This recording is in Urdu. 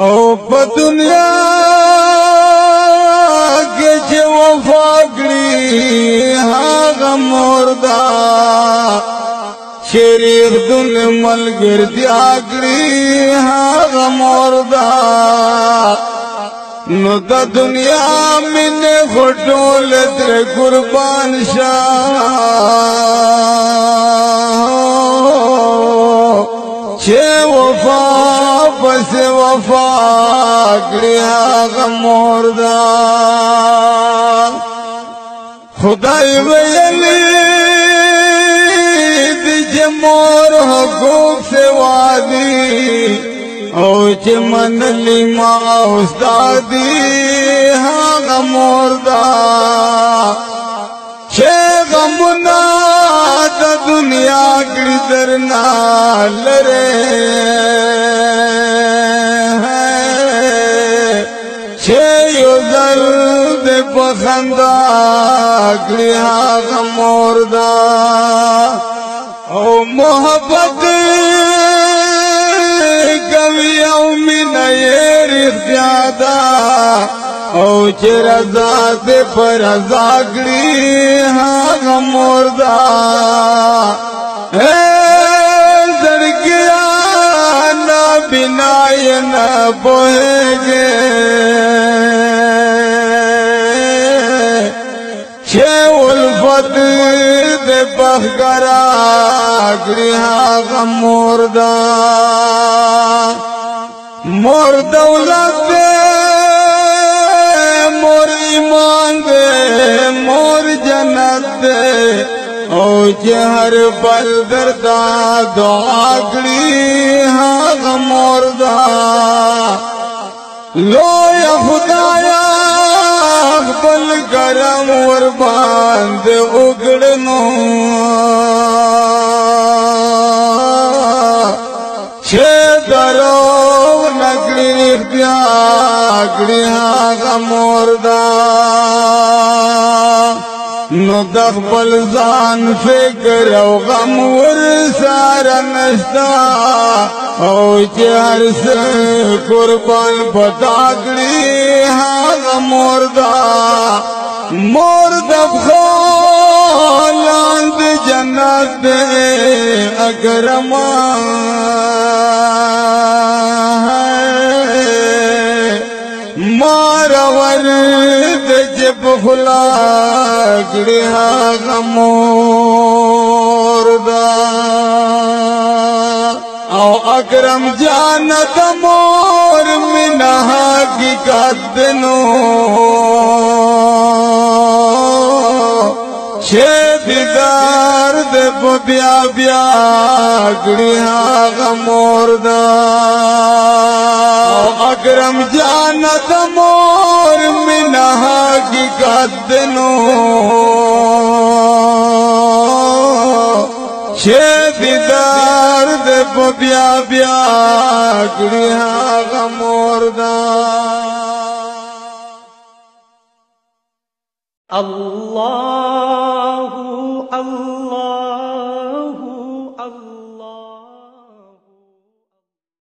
او په دنیا کې چې وفا کړي هغه مردا شریک دل ملګرتیا کړي هغه مردا نو د دنیا مینه غټول تر قربان چه وفا پس وفا کړی هغه مردا خدای ویلی دی چې مور حقوق سے وادي او چې منلی ما استادی هغه مردا چې غمنا د دنیا کې درنا لره چې یو ځل د بخندا کړی هغه مردا او محبت کوي او مینه یې رښتیا ده او چې رضا دې پر رضا کړی هغه مردا زړګیا نه بنا یې نه پوهېږي چې الفت دې بخګرا کړی هغه مردا مور دولت دے مور ایمان دے مور جنت دے او جہر بل دردا دعا کړی هغه مردا لو یا خدایا خپل کرم ور باندې وګړنو چې درو اختیا کړی هغه مردا نو د خپل ځان فکر او غم ور سره نشتا او چې هر څه قربان پتا کړی هغه مردا مردا خو لاند جنت اکرما مارور د جب خلا کړی هغه مردا او اکرم جانت مور منه حقیقت دنو چې دیدار د بیا بیا کړی هغه مردا اکرم جانت مور منه حقیقت دنو چې دیدار د بیا بیا کړی هغه مردا الله